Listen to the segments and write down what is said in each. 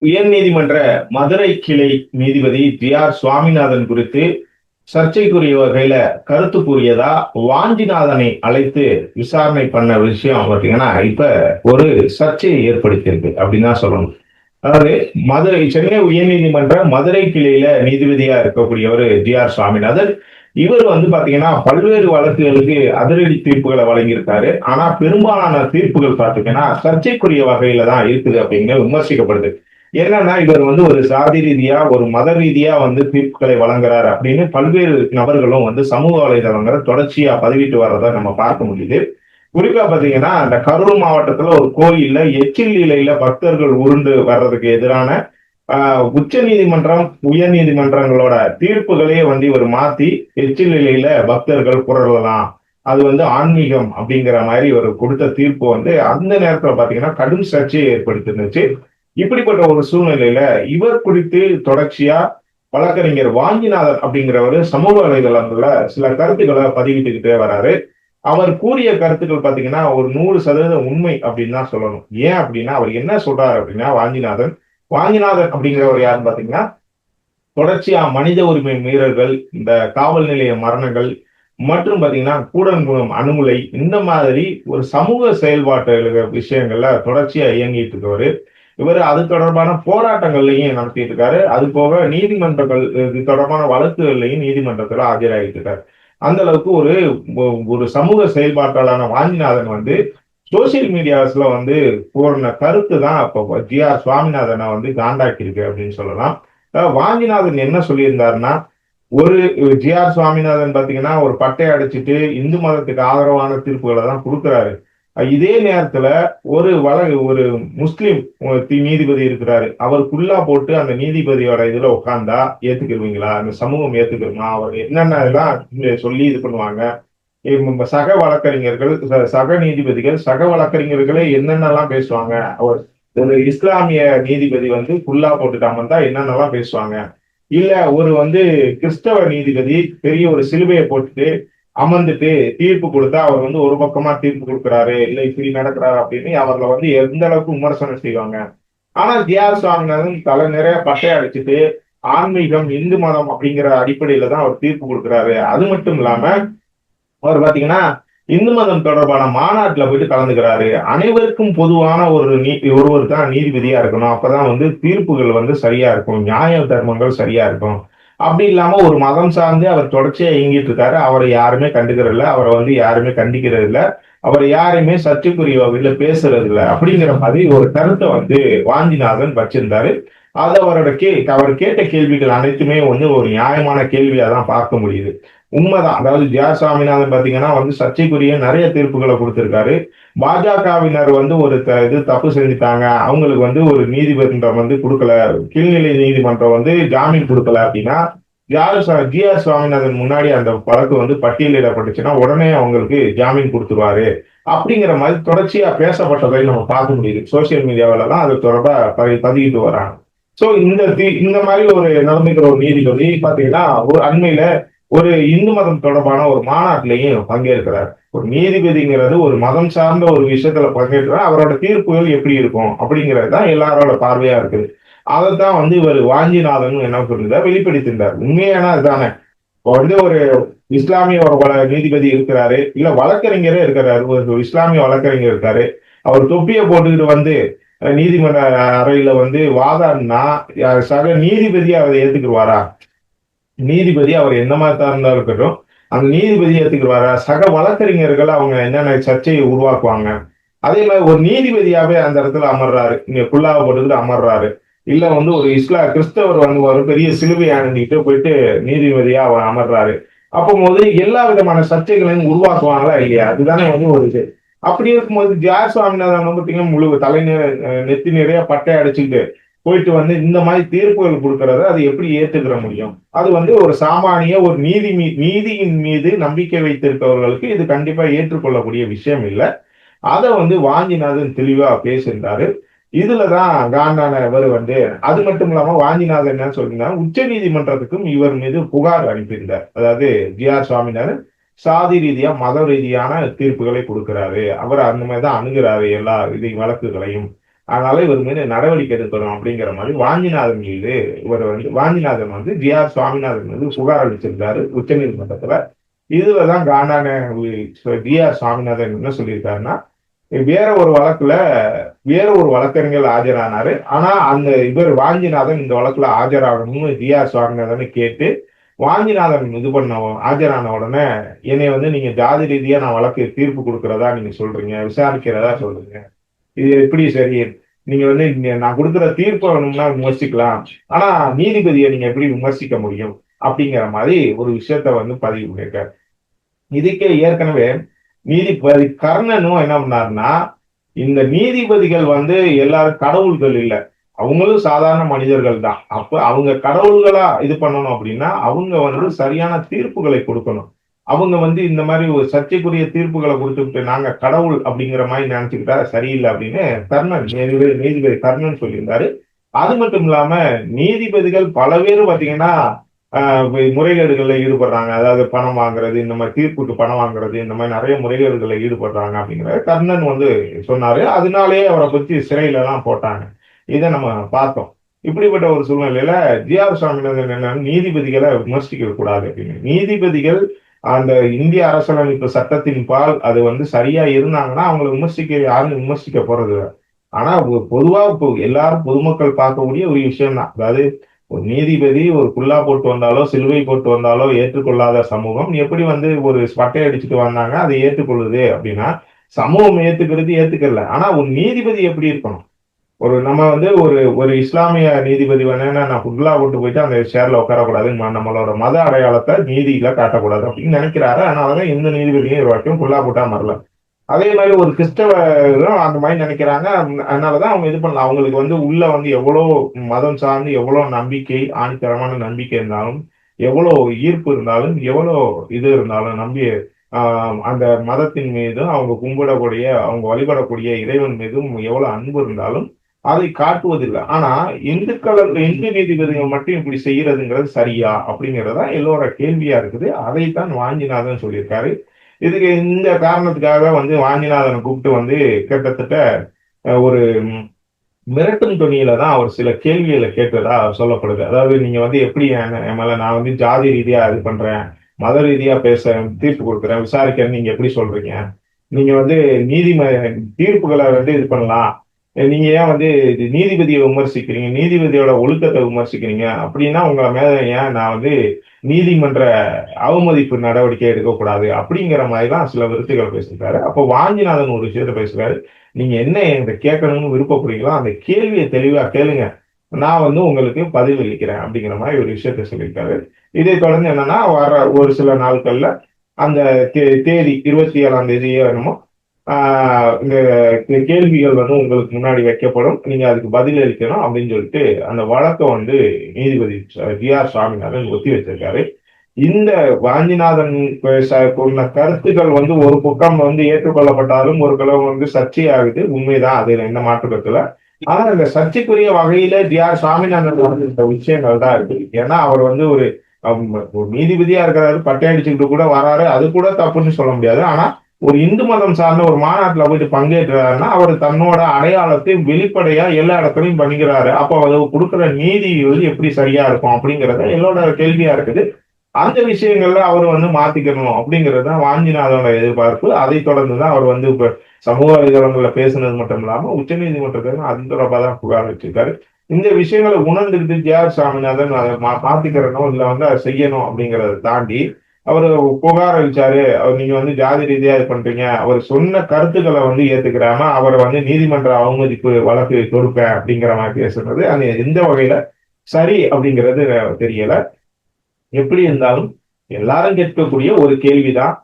உயர் நீதிமன்ற மதுரை கிளை நீதிபதி ஜி.ஆர். சுவாமிநாதன் குறித்து சர்ச்சைக்குரிய வகையில கருத்து கூறியதா வாஞ்சிநாதனை அழைத்து விசாரணை பண்ண விஷயம் பார்த்தீங்கன்னா, இப்ப ஒரு சர்ச்சையை ஏற்படுத்தியிருக்கு அப்படின்னு தான் சொல்லணும். அதாவது சென்னை உயர்நீதிமன்ற மதுரை கிளையில நீதிபதியா இருக்கக்கூடியவர் ஜி.ஆர். சுவாமிநாதன். இவர் பார்த்தீங்கன்னா, பல்வேறு வழக்குகளுக்கு அதிரடி தீர்ப்புகளை வழங்கியிருக்காரு. ஆனா பெரும்பாலான தீர்ப்புகள் பார்த்தீங்கன்னா, சர்ச்சைக்குரிய வகையில தான் இருக்குது அப்படின்னு விமர்சிக்கப்படுது. என்னன்னா, இவர் ஒரு சாதி ரீதியா, ஒரு மத ரீதியா தீர்ப்புகளை வழங்குறார் அப்படின்னு பல்வேறு நபர்களும் சமூக வலைதளங்கள்ல தொடர்ச்சியா பதிவிட்டு வர்றத நம்ம பார்க்க முடியுது. குறிப்பா பாத்தீங்கன்னா, அந்த கரூர் மாவட்டத்துல ஒரு கோயில்ல எச்சில் நிலையில பக்தர்கள் உருண்டு வர்றதுக்கு எதிரான உச்ச நீதிமன்றம், உயர் நீதிமன்றங்களோட தீர்ப்புகளையே இவர் மாத்தி எச்சில் நிலையில பக்தர்கள் புரளலாம். அது ஆன்மீகம் அப்படிங்கிற மாதிரி இவர் கொடுத்த தீர்ப்பு அந்த நேரத்துல பாத்தீங்கன்னா கடும் சர்ச்சையை ஏற்படுத்திருந்துச்சு. இப்படிப்பட்ட ஒரு சூழ்நிலையில இவர் குறித்து தொடர்ச்சியா வழக்கறிஞர் வாஞ்சிநாதன் அப்படிங்கிறவர் சமூக வலைதளங்கள்ல சில கருத்துக்களை பதிவிட்டுக்கிட்டே வராரு. அவர் கூறிய கருத்துக்கள் பாத்தீங்கன்னா ஒரு 100% உண்மை அப்படின்னு தான் சொல்லணும். ஏன் அப்படின்னா அவர் என்ன சொல்றாரு அப்படின்னா வாஞ்சிநாதன் வாஞ்சிநாதன் அப்படிங்கிறவர் யாருன்னு பாத்தீங்கன்னா, தொடர்ச்சியா மனித உரிமை மீறல்கள், இந்த காவல் நிலைய மரணங்கள் மற்றும் பாத்தீங்கன்னா கூடன்குளம் அணுகுலை இந்த மாதிரி ஒரு சமூக செயல்பாட்டு விஷயங்கள்ல தொடர்ச்சியா இயங்கிட்டு இருக்கவரு. இவர் அது தொடர்பான போராட்டங்கள்லையும் நடத்திட்டு இருக்காரு. அது போக நீதிமன்றங்கள் இது தொடர்பான வழக்குகள்லையும் நீதிமன்றத்துல ஆஜராகிட்டு இருக்காரு. அந்த அளவுக்கு ஒரு ஒரு சமூக செயல்பாட்டாளரான வாஞ்சிநாதன் சோசியல் மீடியாஸ்ல கூறின கருத்து தான் அப்ப ஜி.ஆர். சுவாமிநாதனை காண்டாக்கி இருக்கு அப்படின்னு சொல்லலாம். வாஞ்சிநாதன் என்ன சொல்லியிருந்தாருன்னா, ஒரு ஜி.ஆர். சுவாமிநாதன் பாத்தீங்கன்னா ஒரு பட்டை அடிச்சுட்டு இந்து மதத்துக்கு ஆதரவான தீர்ப்புகளை தான் கொடுக்கிறாரு. இதே நேரத்துல ஒரு முஸ்லிம் நீதிபதி இருக்கிறாரு. அவர் குல்லா போட்டு அந்த நீதிபதியோட இதுல உட்கார்ந்தா ஏத்துக்கிருவீங்களா? அந்த சமூகம் ஏத்துக்கிருமா? அவர் என்னென்ன எல்லாம் சொல்லி இது பண்ணுவாங்க. சக வழக்கறிஞர்கள், சக நீதிபதிகள், சக வழக்கறிஞர்களே என்னென்னலாம் பேசுவாங்க. அவர் ஒரு இஸ்லாமிய நீதிபதி குல்லா போட்டுட்டு அமர்ந்தா என்னென்னலாம் பேசுவாங்க. இல்ல ஒரு கிறிஸ்தவ நீதிபதி பெரிய ஒரு சிலுவையை போட்டுட்டு அமர்ந்துட்டு தீர்ப்பு கொடுத்தா அவர் ஒரு பக்கமா தீர்ப்பு கொடுக்கிறாரு, இல்ல இப்படி நடக்கிறாரு அப்படின்னு அவர்களை எந்த அளவுக்கு விமர்சனம் செய்வாங்க. ஆனா ஜி.ஆர். சுவாமிநாதன் தலை நிறைய பட்டை அடிச்சுட்டு ஆன்மீகம், இந்து மதம் அப்படிங்கிற அடிப்படையில தான் அவர் தீர்ப்பு கொடுக்கிறாரு. அது மட்டும் இல்லாம அவர் பாத்தீங்கன்னா இந்து மதம் தொடர்பான மாநாட்டுல போயிட்டு கலந்துக்கிறாரு. அனைவருக்கும் பொதுவான ஒருவர் தான் நீதிபதியா இருக்கணும். அப்பதான் தீர்ப்புகள் சரியா இருக்கும், நியாய தர்மங்கள் சரியா இருக்கும். அப்படி இல்லாம ஒரு மதம் சார்ந்து அவர் தொடர்ச்சியா இயங்கிட்டு இருக்காரு. அவரை யாருமே கண்டுக்கிறது இல்ல. அவரை யாருமே கண்டிக்கிறது இல்ல. அவரை யாருமே சர்ச்சைக்குரிய வகையில பேசுறது இல்ல. அப்படிங்கிற மாதிரி ஒரு கருத்தை வாஞ்சிநாதன் வச்சிருந்தாரு. அது அவர் கேட்ட கேள்விகள் அனைத்துமே ஒரு நியாயமான கேள்வியா தான் பார்க்க முடியுது. உண்மைதான். அதாவது ஜி.ஆர். சுவாமிநாதன் பாத்தீங்கன்னா சர்ச்சைக்குரிய நிறைய தீர்ப்புகளை கொடுத்திருக்காரு. பாஜகவினர் ஒரு இது தப்பு செஞ்சுட்டாங்க. அவங்களுக்கு ஒரு நீதிமன்றம் கொடுக்கல, கீழ்நிலை நீதிமன்றம் ஜாமீன் கொடுக்கல அப்படின்னா ஜி.ஆர். சுவாமிநாதன் முன்னாடி அந்த வழக்கு பட்டியலிடப்பட்டுச்சுன்னா உடனே அவங்களுக்கு ஜாமீன் கொடுத்துருவாரு. அப்படிங்கிற மாதிரி தொடர்ச்சியா பேசப்பட்டதை நம்ம பார்க்க முடியுது. சோசியல் மீடியாவில தான் அது தொடர்பா பதிவிட்டு வராங்க. சோ இந்த மாதிரி ஒரு நடந்துக்கிற ஒரு நீதிபதி பாத்தீங்கன்னா ஒரு அண்மையில ஒரு இந்து மதம் தொடர்பான ஒரு மாநாட்டிலையும் பங்கேற்கிறார். ஒரு நீதிபதிங்கிறது ஒரு மதம் சார்ந்த ஒரு விஷயத்துல பங்கேற்கிறார். அவரோட தீர்ப்புகள் எப்படி இருக்கும் அப்படிங்கிறது தான் எல்லாரோட பார்வையா இருக்குது. அதைத்தான் இவர் வாஞ்சிநாதன் என்ன சொல்லியிருந்தார், வெளிப்படுத்தியிருந்தார். உண்மையான இதுதானே. இப்போ ஒரு இஸ்லாமிய ஒரு நீதிபதி இருக்கிறாரு, இல்ல வழக்கறிஞரே இருக்கிறாரு, ஒரு இஸ்லாமிய வழக்கறிஞர் இருக்காரு. அவர் தொப்பியை போட்டுக்கிட்டு நீதிமன்ற அறையில வாதாடினா சக நீதிபதி அதை ஏத்துக்குவாரா? நீதிபதி அவர் எந்த மாதிரி இருந்தாலும் இருக்கட்டும், அந்த நீதிபதி ஏத்துக்குவாரா? சக வழக்கறிஞர்கள் அவங்க என்னென்ன சர்ச்சையை உருவாக்குவாங்க. அதே மாதிரி ஒரு நீதிபதியாவே அந்த இடத்துல அமர்றாரு, இங்க குல்லாவை போட்டுக்கிட்டு அமர்றாரு. இல்ல ஒரு கிறிஸ்தவர் ஒரு பெரிய சிலுவை அணிஞ்சிக்கிட்டு போயிட்டு நீதிபதியா அவர் அமர்றாரு. அப்போது எல்லா விதமான சர்ச்சைகளையும் உருவாக்குவாங்களா இல்லையா? அதுதானே ஒரு இது. அப்படி இருக்கும்போது ஜி.ஆர். சுவாமிநாதன் பாத்தீங்கன்னா முழு நெத்தி நிறைய பட்டை அடிச்சுக்கிட்டு போயிட்டு இந்த மாதிரி தீர்ப்புகள் கொடுக்கறத அது எப்படி ஏத்துக்கிற முடியும்? அது ஒரு சாமானிய ஒரு நீதியின் மீது நம்பிக்கை வைத்திருப்பவர்களுக்கு இது கண்டிப்பா ஏற்றுக்கொள்ளக்கூடிய விஷயம் இல்ல. அத வாஞ்சிநாதன் தெளிவா பேசியிருந்தாரு. இதுலதான் காண்டான இவர் அது மட்டும் இல்லாம வாஞ்சிநாதன் என்ன சொல்லியிருந்தாரு, உச்ச நீதிமன்றத்துக்கும் இவர் மீது புகார் அனுப்பியிருந்தார். அதாவது ஜி.ஆர். சுவாமிநாதன் சாதி ரீதியா, மத ரீதியான தீர்ப்புகளை கொடுக்கிறாரு. அவர் அந்த மாதிரிதான் அணுகிறாரு எல்லா வழக்குகளையும். அதனால இவர் மீது நடவடிக்கை எடுக்கணும் அப்படிங்கிற மாதிரி வாஞ்சிநாதன் மீது வாஞ்சிநாதன் வந்து ஜி.ஆர். சுவாமிநாதன் மீது புகார் அளிச்சிருக்காரு உச்சநீதிமன்றத்துல. இதுலதான் காண்டான ஜி.ஆர். சுவாமிநாதன் என்ன சொல்லியிருக்காருன்னா, வேற ஒரு வழக்குல வேற ஒரு வழக்கறிஞர் ஆஜரானாரு. ஆனா அந்த இவர் வாஞ்சிநாதன் இந்த வழக்குல ஆஜராகணும்னு ஜி.ஆர். சுவாமிநாதன் கேட்டு வாஞ்சிநாதன் இது பண்ண ஆஜரான உடனே என்னை வந்து நீங்க ஜாதி ரீதியா நான் வழக்கு தீர்ப்பு கொடுக்கறதா நீங்க சொல்றீங்க, விசாரிக்கிறதா சொல்றீங்க, இது எப்படி சரி? நீங்க வந்து நான் கொடுக்குற தீர்ப்பு வேணும்னா விமர்சிக்கலாம், ஆனா நீதிபதியை நீங்க எப்படி விமர்சிக்க முடியும் அப்படிங்கிற மாதிரி ஒரு விஷயத்த வந்து பதிவு பண்ணியிருக்காரு. இதுக்கே ஏற்கனவே நீதிபதி கர்ணனும் என்ன பண்ணாருன்னா, இந்த நீதிபதிகள் வந்து எல்லாரும் கடவுள்கள் இல்ல, அவங்களும் சாதாரண மனிதர்கள் தான். அப்ப அவங்க கடவுள்களா இது பண்ணணும் அப்படின்னா அவங்க வந்து சரியான தீர்ப்புகளை கொடுக்கணும். அவங்க வந்து இந்த மாதிரி ஒரு சர்ச்சைக்குரிய தீர்ப்புகளை கொடுத்துட்டு நாங்க கடவுள் அப்படிங்கிற மாதிரி நினைச்சுக்கிட்டா சரியில்லை அப்படின்னு நீதிபதி கர்ணன் சொல்லியிருந்தாரு. அது மட்டும் இல்லாம நீதிபதிகள் பல பேர் பாத்தீங்கன்னா முறைகேடுகள்ல ஈடுபடுறாங்க. அதாவது பணம் வாங்குறது, இந்த மாதிரி தீர்ப்புக்கு பணம் வாங்குறது, இந்த மாதிரி நிறைய முறைகேடுகள்ல ஈடுபடுறாங்க அப்படிங்கிற கர்ணன் வந்து சொன்னாரு. அதனாலேயே அவரை பத்தி சிறையில எல்லாம் போட்டாங்க. இதை நம்ம பார்த்தோம். இப்படிப்பட்ட ஒரு சூழ்நிலையில ஜி.ஆர். சுவாமிநாதன் என்ன, நீதிபதிகளை விமர்சிக்க கூடாது அப்படின்னு. நீதிபதிகள் அந்த இந்திய அரசியலமைப்பு சட்டத்தின் பால் அது வந்து சரியா இருந்தாங்கன்னா அவங்களை யாரும் விமர்சிக்க போறது இல்ல. ஆனா பொதுவா எல்லாரும் பொதுமக்கள் பார்க்கக்கூடிய ஒரு விஷயம் தான். அதாவது ஒரு நீதிபதி ஒரு குல்லா போட்டு வந்தாலோ சிலுவை போட்டு வந்தாலோ ஏற்றுக்கொள்ளாத சமூகம் எப்படி வந்து ஒரு பட்டை அடிச்சுட்டு வந்தாங்க அதை ஏற்றுக்கொள்ளுது அப்படின்னா, சமூகம் ஏத்துக்கல. ஆனா ஒரு நீதிபதி எப்படி இருக்கணும்? நம்ம வந்து ஒரு ஒரு இஸ்லாமிய நீதிபதி வேணா நான் குல்லா போட்டு போயிட்டு அந்த சேர்ல உட்காரக்கூடாது, நம்மளோட மத அடையாளத்தை நீதியில காட்டக்கூடாது அப்படின்னு நினைக்கிறாரு. அதனாலதான் எந்த நீதிபதியும் ஒரு வரைக்கும் குல்லா போட்டா வரல. அதே மாதிரி ஒரு கிறிஸ்தவரும் அந்த மாதிரி நினைக்கிறாங்க. அதனாலதான் அவங்க இது பண்ணலாம். அவங்களுக்கு வந்து உள்ள வந்து எவ்வளவு மதம் சார்ந்து எவ்வளவு நம்பிக்கை, ஆணித்தரமான நம்பிக்கை இருந்தாலும், எவ்வளவு ஈர்ப்பு இருந்தாலும், எவ்வளவு இது இருந்தாலும் அந்த மதத்தின் மீதும் அவங்க கும்பிடக்கூடிய அவங்க வழிபடக்கூடிய இறைவன் மீதும் எவ்வளவு அன்பு இருந்தாலும் அதை காட்டுவதில்லை. ஆனா இந்து நீதிபதிகள் மட்டும் இப்படி செய்யறதுங்கிறது சரியா அப்படிங்கறதா எல்லோர கேள்வியா இருக்குது. அதைத்தான் வாஞ்சிநாதன் சொல்லியிருக்காரு. இதுக்கு இந்த காரணத்துக்காக வந்து வாஞ்சிநாதனை கூப்பிட்டு வந்து கிட்டத்தட்ட ஒரு மிரட்டும் துணியில தான் அவர் சில கேள்விகளை கேட்டதா சொல்லப்படுது. அதாவது நீங்க வந்து எப்படி நான் வந்து ஜாதி ரீதியா இது பண்றேன், மத ரீதியா தீர்ப்பு கொடுக்குறேன், விசாரிக்கிறேன், நீங்க எப்படி சொல்றீங்க? நீங்க வந்து தீர்ப்புகளை வந்து இது பண்ணலாம், நீங்க ஏன் வந்து நீதிபதியை விமர்சிக்கிறீங்க, நீதிபதியோட ஒழுக்கத்தை விமர்சிக்கிறீங்க அப்படின்னா உங்களை மேல ஏன் நான் வந்து நீதிமன்ற அவமதிப்பு நடவடிக்கை எடுக்கக்கூடாது அப்படிங்கிற மாதிரிதான் சில விருத்துகள் பேசியிருக்காரு. அப்போ வாஞ்சிநாதன் ஒரு விஷயத்த பேசுறாரு, நீங்க என்ன என்கிட்ட கேட்கணும்னு விருப்பப்படுறீங்களோ அந்த கேள்வியை தெளிவா கேளுங்க, நான் வந்து உங்களுக்கு பதில் அளிக்கிறேன் அப்படிங்கிற மாதிரி ஒரு விஷயத்த சொல்லியிருக்காரு. இதை தொடர்ந்து என்னன்னா வர ஒரு சில நாட்கள்ல அந்த தேதி 27ஆம் தேதியோ என்னமோ இந்த கேள்விகள் வந்து உங்களுக்கு முன்னாடி வைக்கப்படும், நீங்க அதுக்கு பதில் அளிக்கணும் அப்படின்னு சொல்லிட்டு அந்த வழக்கை வந்து நீதிபதி ஜி.ஆர். சுவாமிநாதன் ஒத்தி வச்சிருக்காரு. இந்த வாஞ்சிநாதன் சொன்ன கருத்துக்கள் வந்து ஒரு பக்கம் வந்து ஏற்றுக்கொள்ளப்பட்டாலும் ஒரு கிழமை வந்து சர்ச்சையாகுது, உண்மைதான், அதுல என்ன மாற்றுக்கத்துல. ஆனா இந்த சர்ச்சைக்குரிய வகையில ஜி.ஆர். சுவாமிநாதன் இந்த விஷயங்கள் தான் இருக்கு. ஏன்னா அவர் வந்து ஒரு நீதிபதியா இருக்கிறாரு, பட்டை அடிச்சுக்கிட்டு கூட வராரு, அது கூட தப்புன்னு சொல்ல முடியாது. ஆனா ஒரு இந்து மதம் சார்ந்த ஒரு மாநாட்டுல போயிட்டு பங்கேற்கிறாருன்னா அவர் தன்னோட அடையாளத்தை வெளிப்படையா எல்லா இடத்துலையும் பண்ணிக்கிறாரு. அப்போ அது கொடுக்குற நீதி வந்து எப்படி சரியா இருக்கும் அப்படிங்கறத எல்லோட கேள்வியா இருக்குது. அந்த விஷயங்கள்ல அவர் வந்து மாத்திக்கணும் அப்படிங்கிறது தான் வாஞ்சிநாதனோட எதிர்பார்ப்பு. அதை தொடர்ந்துதான் அவர் வந்து இப்ப சமூக வலைதளங்கள்ல பேசுனது மட்டும் இல்லாம உச்ச நீதிமன்றத்துக்கு அது தொடர்பாக தான் புகார் வச்சிருக்காரு. இந்த விஷயங்களை உணர்ந்துக்கிட்டு ஜி.ஆர். சுவாமிநாதன் அதை மாத்திக்கிறணும் இல்ல வந்து அதை செய்யணும் அப்படிங்கறத தாண்டி அவர் புகார் அளிச்சாரு, நீங்க வந்து ஜாதி ரீதியா இது பண்றீங்க, அவர் சொன்ன கருத்துக்களை வந்து ஏத்துக்கிறாம அவரை வந்து நீதிமன்ற அவமதிப்பு வழக்கு தொடுப்பேன் அப்படிங்கிற மாதிரி பேசுறது அது எந்த வகையில சரி அப்படிங்கிறது தெரியல. எப்படி இருந்தாலும் எல்லாரும் கேட்கக்கூடிய ஒரு கேள்விதான்,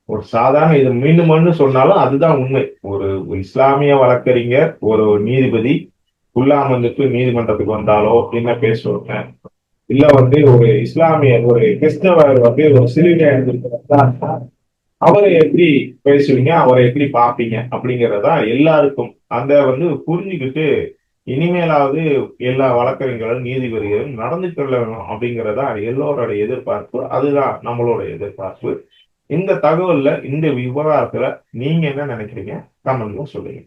ஒரு சாதாரண இது மீண்டும் சொன்னாலும் அதுதான் உண்மை. ஒரு இஸ்லாமிய வழக்கறிஞர் ஒரு நீதிபதி குல்லாமந்துக்கு நீதிமன்றத்துக்கு வந்தாலோ என்ன பேசுவாங்க, இல்ல வந்து ஒரு இஸ்லாமிய ஒரு கிறிஸ்தவர் வந்து ஒரு சிலுவை அவரை எப்படி பேசுவீங்க, அவரை எப்படி பார்ப்பீங்க அப்படிங்கறதா எல்லாருக்கும் அந்த வந்து புரிஞ்சுக்கிட்டு இனிமேலாவது எல்லா வழக்கறிஞர்களும் நீதிபதிகளும் நடந்து கொள்ளணும் அப்படிங்கறதா எல்லோரோட எதிர்பார்ப்பு. அதுதான் நம்மளோட எதிர்பார்ப்பு. இந்த தகவல்ல இந்த விவகாரத்துல நீங்க என்ன நினைக்கிறீங்க கமெண்ட்ல சொல்லுங்க.